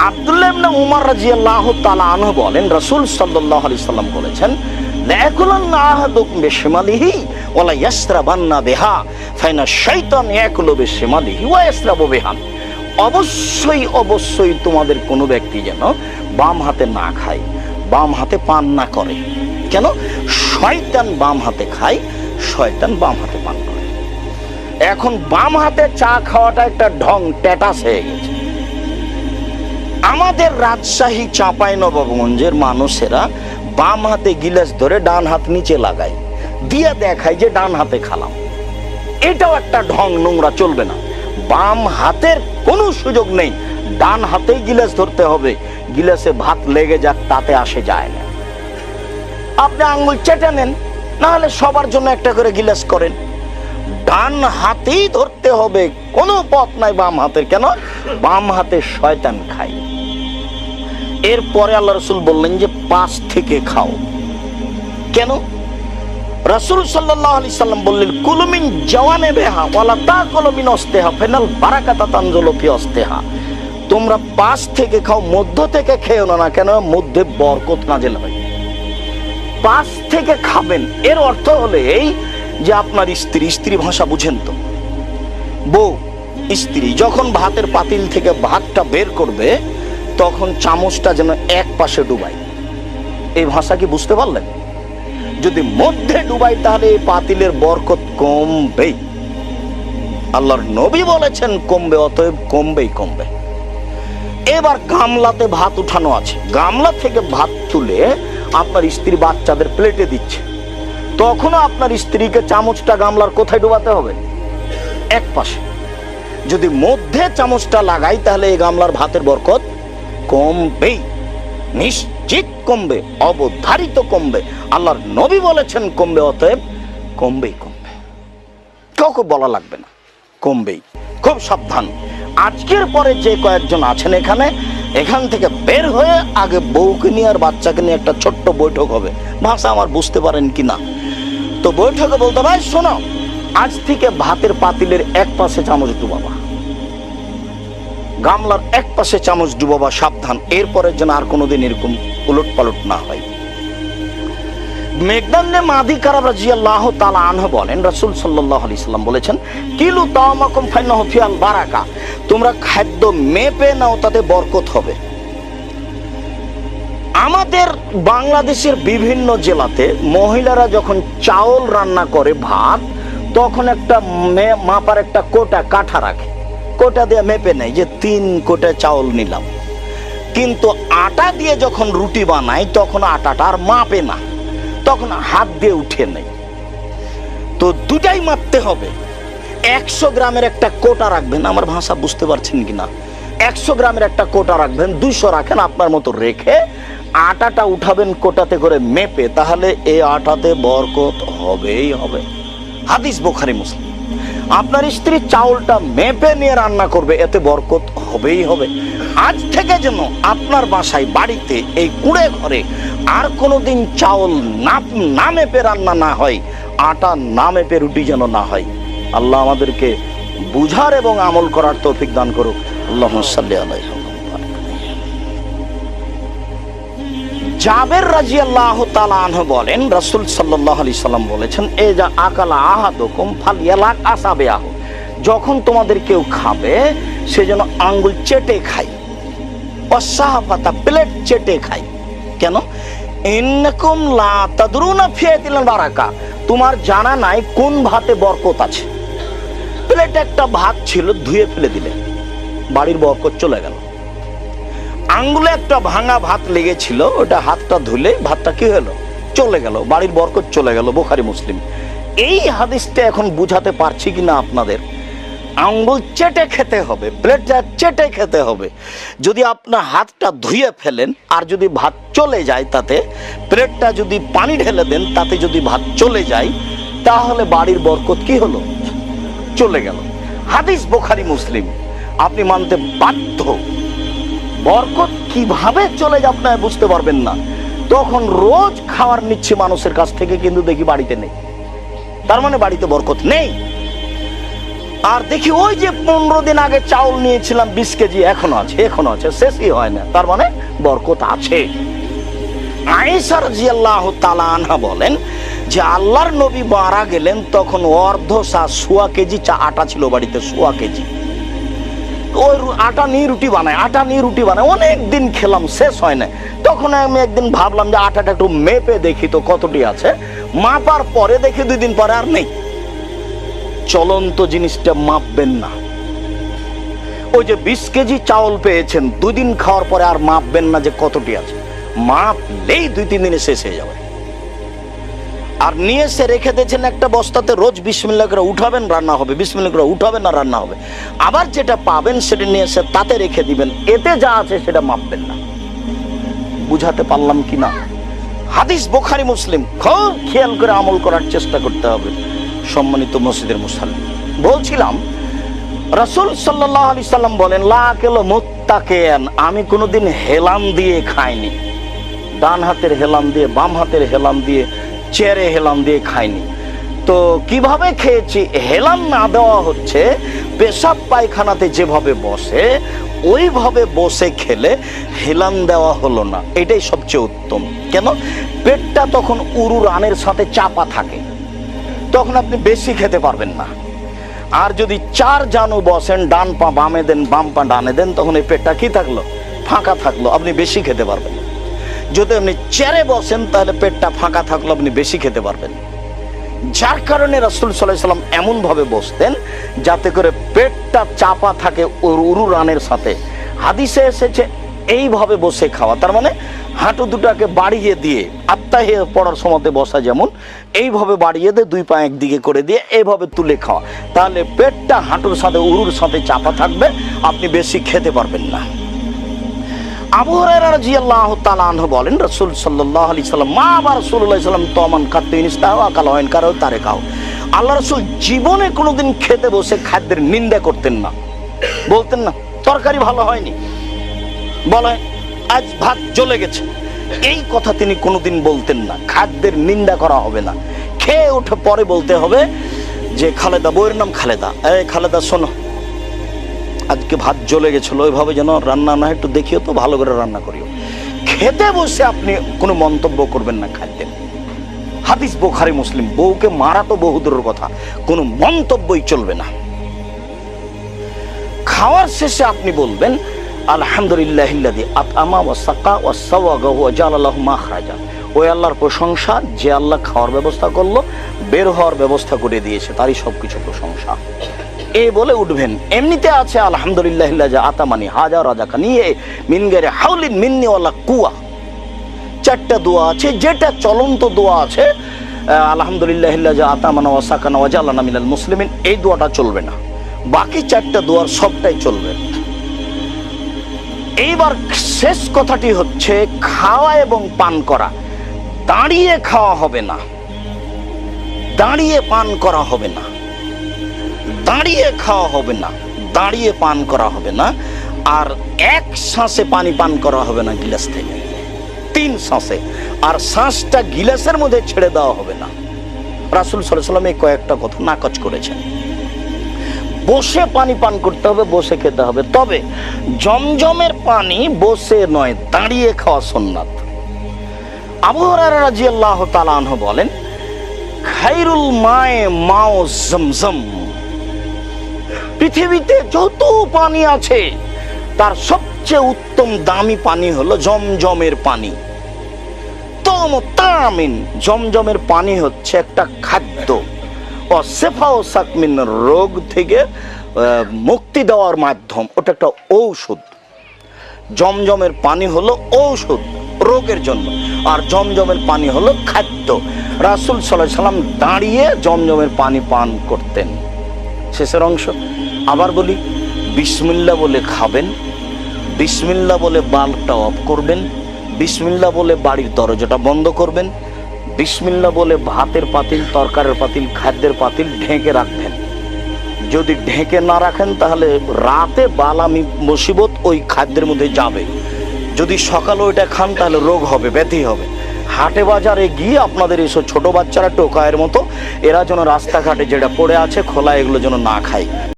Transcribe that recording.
আব্দুল্লাহ ইবনে উমর রাদিয়াল্লাহু তাআলা আনহু বলেন, রাসূল সাল্লাল্লাহু আলাইহি সাল্লাম বলেছেন, লায়াকুলান্না আহাদুকুম বিশিমালিহি ওয়ালা ইয়াসরাবান্না বিহা ফাইনা শাইতান ইয়াকুলু বিশিমালিহি ওয়া ইয়াসরাবু বিহা। অবশ্যই অবশ্যই তোমাদের কোনো ব্যক্তি যেন বাম হাতে না খায়, বাম হাতে পান না করে। কেন? শয়তান বাম হাতে খায়, শয়তান বাম হাতে পান করে। এখন বাম হাতে চা খাওয়াটা একটা ঢং, ট্যাটাস হয়ে গেছে। আমাদের রাজশাহী চাঁপাইনবাবগঞ্জের মানুষেরা বাম হাতে গিলাস ধরে ডান হাত নিচে লাগায়, দিয়ে দেখায় যে ডান হাতে খালাম। এটাও একটা ঢং, নোংরা, চলবে না। বাম হাতের কোনো সুযোগ নেই, ডান হাতেই গিলাস ধরতে হবে। গিলাসে ভাত লেগে যাক তাতে আসে যায় না। আপনি আঙ্গুল চেটে নেন, না হলে সবার জন্য একটা করে গিলাস করেন। ডান হাতেই ধরতে হবে, কোনো পথ নাই বাম হাতের। কেন? বাম হাতে শয়তান খায়। এরপরে আল্লাহ রাসূল বললেন যে পাশ থেকে খাও। কেন? রাসূল সাল্লাল্লাহু আলাইহি সাল্লাম বললেন, কুলু মিন জাওয়ানিবিহা ওয়ালা তাকুলু মিন আস্তিহা ফাইনাল বারাকাতা তানজুলু ফি আস্তিহা। তোমরা পাশ থেকে খাও, মধ্য থেকে খেও না। কেন? মধ্যে বরকত নাযিল হয়। পাশ থেকে খাবেন, এর অর্থ হলো এই যে আপনার স্ত্রী ভাষা বুঝেন তো, বউ স্ত্রী যখন ভাতের পাতিল থেকে ভাতটা বের করবে তখন চামচটা যেন এক পাশে ডুবাই। এই ভাষা কি বুঝতে পারলেন? যদি মধ্যে ডুবাই তাহলে এই পাতিলের বরকত কমবেই। আল্লাহর নবী বলেছেন কমবে, অতএব কমবেই কমবে। এবার গামলাতে ভাত উঠানো আছে, গামলা থেকে ভাত তুলে আপনার স্ত্রী বাচ্চাদের প্লেটে দিচ্ছে, তখনও আপনার স্ত্রীকে চামচটা গামলার কোথায় ডুবাতে হবে? এক পাশে। যদি মধ্যে চামচটা লাগাই তাহলে এই গামলার ভাতের বরকত কমবেই, নিশ্চিত কমবে, অবধারিত কমবে। আল্লাহর নবী বলেছেন কমবে, অতএব কমবেই কমবে। কাউকে বলা লাগবে না, কমবেই। খুব সাবধান। আজকের পরে যে কয়েকজন আছেন এখান থেকে বের হয়ে আগে বউকে নিয়ে আর বাচ্চাকে নিয়ে একটা ছোট্ট বৈঠক হবে। ভাষা আমার বুঝতে পারেন কি না? তো বৈঠকে বলতে ভাই শোনো, আজ থেকে ভাতের পাতিলের এক পাশে চামচ ডুবাবা, গামলার এক পাশে চামচ ডুবাবা, সাবধান। এরপরের যেন আর কোনোদিন এরকম উলট পালট না হয়। মেগদানে মাদি কারাব রাদিয়াল্লাহু তাআলা আনহু বলেন, রাসূল সাল্লাল্লাহু আলাইহি সাল্লাম বলেছেন, কিলু তাওমাকুম ফাইন্নাহু ফিয়াল বারাকা। তোমরা খাদ্য মেপে নাও, তাতে বরকত হবে। আমাদের বাংলাদেশের বিভিন্ন জেলাতে মহিলারা যখন চাউল রান্না করে ভাত, তখন একটা মাপার একটা কোটা কাঠা রাখে, কোটা দিয়ে মেপে নেয় যে 3 কোটা চাউল নিলাম। কিন্তু আটা দিয়ে যখন রুটি বানায় তখন আটাটা আর মাপে না, তখন হাত দিয়ে উঠে নেই। তো দুটাই মাপতে হবে। 100 গ্রামের একটা কোটা রাখবেন, আমার ভাষা বুঝতে পারছেন কিনা? 100 গ্রামের একটা কোটা রাখবেন, 200 রাখেন, আপনার মতো রেখে আটাটা উঠাবেন কোটাতে করে মেপে, তাহলে এই আটাতে বরকত হবেই হবে। হাদিস বুখারী মুসলিম। আপনার স্ত্রী চাউলটা মেপে নিয়ে রান্না করবে, এতে বরকত হবেই হবে। আজ থেকে যেন আপনার বাসায়, বাড়িতে, এই কুড়ে ঘরে আর কোনোদিন চাউল না মেপে রান্না না হয়, আটা না মেপে রুটি যেন না হয়। আল্লাহ আমাদেরকে বুঝার এবং আমল করার তৌফিক দান করুক। আল্লাহুম্মা সাল্লি আলাইহি। জাবের রাদিয়াল্লাহু তাআলা আনহু বলেন, রাসূল সাল্লাল্লাহু আলাইহি সাল্লাম বলেছেন, এজা আকালা আহাদুকুম ফালইয়ালাক আসাবিয়াহু। যখন তোমাদের কেউ খাবে সে যেন আঙ্গুল চেটে খায়, ওয়াসাহাফাতা, প্লেট চেটে খায়। কেন? ইন্নাকুম লা তাদরুনা ফিয়াতিল বারাকা। তোমার জানা নাই কোন ভাতে বরকত আছে। প্লেটে একটা ভাত ছিল, ধুয়ে ফেলে দিলে, বাড়ির বরকত চলে গেল। আঙ্গুলে একটা ভাঙা ভাত লেগেছিল, ওটা হাতটা ধুলে ভাতটা কি হলো? চলে গেল, বাড়ির বরকত চলে গেল। বুখারী মুসলিম। এই হাদিসটা এখন বুঝাতে পারছি কিনা আপনাদের? আঙ্গুল চেটে খেতে হবে, প্লেটটা চেটে খেতে হবে। যদি আপনার হাতটা ধুয়ে ফেলেন আর যদি ভাত চলে যায় তাতে, প্লেটটা যদি পানি ঢেলে দেন তাতে যদি ভাত চলে যায়, তাহলে বাড়ির বরকত কি হলো? চলে গেল। হাদিস বুখারী মুসলিম। আপনি মানতে বাধ্য। বরকত কিভাবে চলে যায় আপনারা বুঝতে পারবেন না। তখন রোজ খাবার নিচ্ছে মানুষের কাছ থেকে, কিন্তু দেখি বাড়িতে নেই, তার মানে বাড়িতে বরকত নেই। আর দেখি ওই যে 15 দিন আগে চাউল নিয়েছিলাম 20 কেজি এখনো আছে, শেষই হয় না, তার মানে বরকত আছে। আয়েশা রাদিয়াল্লাহু তাআলা আনহা বলেন যে আল্লাহর নবী মারা গেলেন তখন সোয়া কেজি আটা ছিল বাড়িতে, সোয়া কেজি। ওই আটা নিয়ে রুটি বানায় অনেক দিন খেলাম, শেষ হয় না। তখন আমি একদিন ভাবলাম যে আটাটা একটু মেপে দেখি তো কতটি আছে। মাপার পরে দেখি 2 দিন পরে আর নেই। চলন্ত জিনিসটা মাপবেন না। ওই যে 20 কেজি চাউল পেয়েছেন, 2 দিন খাওয়ার পরে আর মাপবেন না যে কতটি আছে। মাপলেই 2-3 দিনে শেষ হয়ে যাবে। আর নিয়ে এসে রেখে দিয়েছেন একটা বস্তাতে, রোজ বিসমিল্লাহ করে উঠাবেন, রান্না হবে, বিসমিল্লাহ করে উঠাবেন না, রান্না হবে। আবার যেটা পাবেন সেটা নিয়ে এসে তাতে রেখে দিবেন, এতে যা আছে সেটা মাপবেন না। বুঝাতে পারলাম কি না? হাদিস বুখারী মুসলিম, খুব খেয়াল করে আমল করার চেষ্টা করতে হবে সম্মানিত মসজিদের মুসাল্লি। বলছিলাম রাসূল সাল্লাল্লাহু আলাইহি সাল্লাম বলেন, লা আকালু মুত্তাকিয়ান, আমি কোনোদিন হেলান দিয়ে খাইনি। ডান হাতের হেলান দিয়ে, বাম হাতের হেলান দিয়ে, চেয়ারে হেলান দিয়ে খাইনি। তো কিভাবে খেয়েছি? হেলান না দেওয়া হচ্ছে পেশাব পায়খানাতে যেভাবে বসে ওইভাবে বসে খেলে হেলান দেওয়া হলো না, এটাই সবচেয়ে উত্তম। কেন? পেটটা তখন উরু রানের সাথে চাপা থাকে, তখন আপনি বেশি খেতে পারবেন না। আর যদি 4 জানু বসেন, ডান পা বামে দেন, বাম পা ডানে দেন, তখন এই পেটটা কি থাকলো? ফাঁকা থাকলো, আপনি বেশি খেতে পারবেন। যদি আপনি চেয়ারে বসেন তাহলে পেটটা ফাঁকা থাকলো, আপনি বেশি খেতে পারবেন। যার কারণে রাসূল সাল্লাল্লাহু আলাইহি সাল্লাম এমন ভাবে বসতেন যাতে করে পেটটা চাপা থাকে উরু রানের সাথে। হাদিসে এসেছে এইভাবে বসে খাওয়া, তার মানে হাঁটু দুটাকে বাড়িয়ে দিয়ে, আত্তাহিয়া পড়ার সময়তে বসা যেমন, এইভাবে বাড়িয়ে দিয়ে 2 পা একদিকে করে দিয়ে এইভাবে তুলে খাওয়া, তাহলে পেটটা হাঁটুর সাথে উরুর সাথে চাপা থাকবে, আপনি বেশি খেতে পারবেন না। আবু হুরায়রা রাদিয়াল্লাহু তাআলা আনহু বলেন, রাসূল সাল্লাল্লাহু আলাইহি সাল্লাম মা বা রাসূলুল্লাহ সাল্লাল্লাহু আলাইহি ওয়াসাল্লাম তমান কাতিনিস্তাও আকাল ওয়াইন কারো তারে খাও। আল্লাহ রাসূল জীবনে কোনোদিন খেতে বসে খাদ্যের নিন্দা করতেন না, বলতেন না তরকারি ভালো হয়নি, বলে আজ ভাত জ্বলে গেছে, এই কথা তিনি কোনোদিন বলতেন না। খাদ্যের নিন্দা করা হবে না, খেয়ে উঠে পরে বলতে হবে যে খালেদা, বউয়ের নাম খালেদা, এই খালেদা শোনো, আজকে ভাত জ্বলে গেছিল, ওইভাবে যেন রান্না না, একটু দেখিও তো, ভালো করে রান্না করিও। খেতে বসে আপনি কোনো মন্তব্য করবেন না খাদ্যের। হাদিস বুখারী মুসলিম। বউকে মারা তো বহুদূরের কথা, কোনো মন্তব্যই চলবে না। খাওয়ার শেষে আপনি বলবেন আলহামদুলিল্লাহিল্লাযী আত'আমা ওয়া সাকা ওয়া সাওয়াগা ওয়া জাআলা লাহু মাখরাজা। ওই আল্লাহর প্রশংসা যে আল্লাহ খাওয়ার ব্যবস্থা করলো, বের হওয়ার ব্যবস্থা করে দিয়েছে, তারই সবকিছু প্রশংসা। এই বলে উঠবেন। এমনিতে আছে আলহামদুলিল্লাহিল্লাযী আতামানি হাজা রাযাকানি মিন গায়রি হাওলিন মিন্নি ওয়ালা কুওয়া। 4টা দোয়া আছে, যেটা চলন্ত দোয়া আছে আলহামদুলিল্লাহিল্লাযী আতামানা ওয়া সাকানা ওয়া জাআলানা মিনাল মুসলিমিন, এই দোয়াটা চলবে না। বাকি 4টা দোয়ার সবটাই চলবে। এইবার শেষ কথাটি হচ্ছে খাওয়া এবং পান করা। দাঁড়িয়ে খাওয়া হবে না, দাঁড়িয়ে পান করা হবে না, দাঁড়িয়ে খাওয়া হবে না, দাঁড়িয়ে পান করা হবে না। আর 1 শ্বাসে পানি পান করা হবে না গিলাস থেকে, 3 শ্বাসে। আর শ্বাসটা গিলাসের মধ্যে ছেড়ে দেওয়া হবে না। রাসূল সাল্লাল্লাহু আলাইহি ওয়াসাল্লাম এই কয়েকটা কথা নাকচ করেছেন। বসে পানি পান করতে হবে, বসে খেতে হবে। তবে জমজমের পানি বসে নয়, দাঁড়িয়ে খাওয়া সুন্নাত। আবু হুরায়রা রাদিয়াল্লাহু তাআলা আনহু বলেন, খায়রুল মায়ে মাউ জমজম। পৃথিবীতে যত পানি আছে তার সবচেয়ে উত্তম দামি পানি হলো জমজমের পানি। তামিন, জমজমের পানি হচ্ছে একটা খাদ্য। রোগ থেকে মুক্তি দেওয়ার মাধ্যম, ওটা একটা ঔষধ। জমজমের পানি হলো ঔষধ রোগের জন্য, আর জমজমের পানি হলো খাদ্য। রাসূল সাল্লাল্লাহু আলাইহি সাল্লাম দাঁড়িয়ে জমজমের পানি পান করতেন। শেষের অংশ আবার বলি, বিসমিল্লাহ বলে খাবেন, বিসমিল্লাহ বলে বাল্বটা অফ করবেন, বিসমিল্লাহ বলে বাড়ির দরজাটা বন্ধ করবেন, বিসমিল্লাহ বলে ভাতের পাতিল, তরকারির পাতিল, খাদ্যের পাতিল ঢেকে রাখবেন। যদি ঢেকে না রাখেন তাহলে রাতে বালামি মুসিবত ওই খাদ্যের মধ্যে যাবে। যদি সকালে ওইটা খান তাহলে রোগ হবে, ব্যাধি হবে। হাটে বাজারে গিয়ে আপনাদের এইসব ছোট বাচ্চারা টোকায়ের মতো, এরা যেন রাস্তাঘাটে যেটা পড়ে আছে খোলা, এগুলো যেন না খায়।